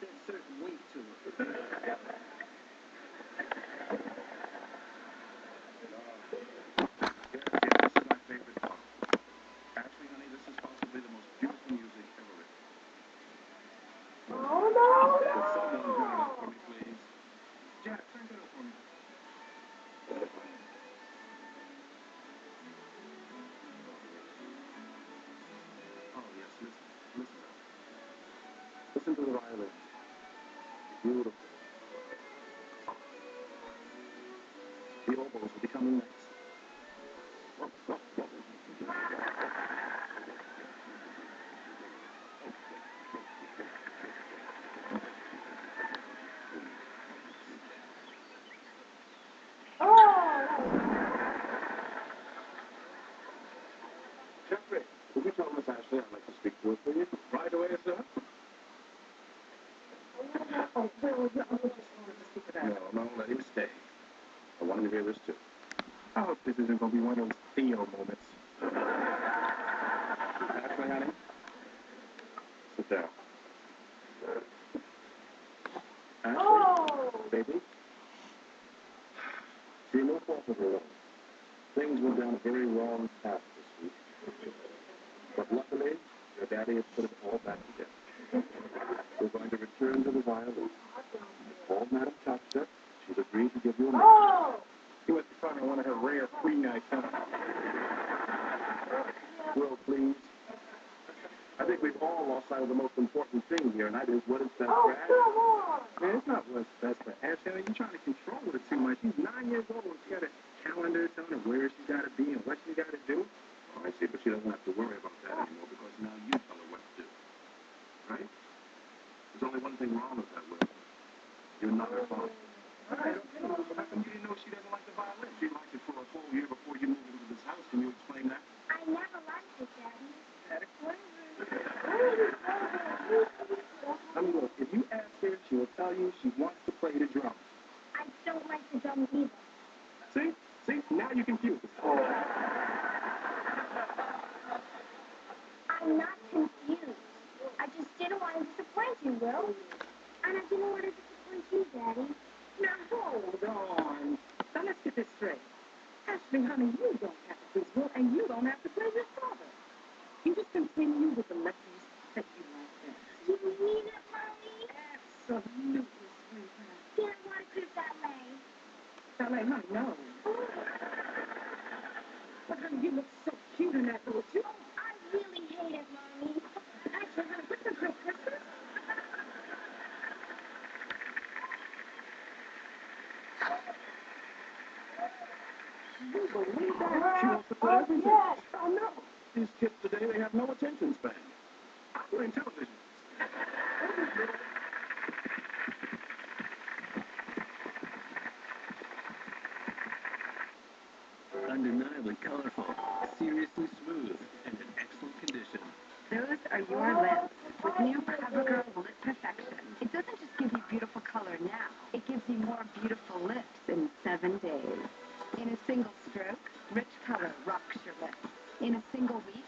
a certain weight to it. Yeah, this is my favorite song. Actually, honey, this is possibly the most beautiful music ever written. Oh, no, Could someone turn it no. up for me, please? Jack, turn it up for me. Oh, yes, listen. Listen now. Listen to the violin. Beautiful. The oboes are becoming nice. Jeffrey, would you tell Miss Ashley I'd like to speak to her, please? Right away, sir. Oh, well, your uncle just wanted to speak about it. No, let him stay. I want him to hear this, too. I hope this isn't going to be one of those Theo moments. Ashley, honey, sit down. Ashley, baby, through no fault of your own, things went down a very wrong path this week. But luckily, your daddy has put it all back together. We're going to return to the violin. I called Madame Topstep. She's agreed to give you a message. He must be talking one of her rare pre-night times. Well, please. I think we've all lost sight of the most important thing here, and that is what is best for Ashley. Man, it's not what's best for Ashley. You're trying to control her too much. She's 9 years old. She got a calendar telling her where she's got to be and what she's got to do. Oh, I see, but she doesn't have to worry about that anymore because now you tell her what to do. Right? There's only one thing wrong with that, Will. You're not her father. How come you didn't know she doesn't like the violin? She liked it for a whole year before you moved into this house. Can you explain that? I never liked it, Daddy. I mean, look, if you ask her, she will tell you she wants to play the drums. I don't like the drums either. See? Now you confuse us. I'm not confused. I just didn't want to disappoint you, Will. And I didn't want to disappoint you, Daddy. Now, hold on. Now, let's get this straight. Ashley, honey, you don't have to please Will, and you don't have to please your father. You just continue with the lessons that you like best. You mean it, Mommy? Absolutely, sweetheart. Then I want to do ballet. Ballet, honey, no. But, honey, you look so cute in that little tube. I really hate it, Mommy. Actually, honey, what's the great Christmas? You believe that? She wants to put everything. Yes. Oh, no. These kids today, they have no attention span. We're in television. Undeniably colorful, seriously smooth, and in excellent condition. Those are your lips with new CoverGirl Lip Perfection. It doesn't just give you beautiful color now. It gives you more beautiful lips in 7 days. In a single stroke, rich color rocks your lips. In a single week,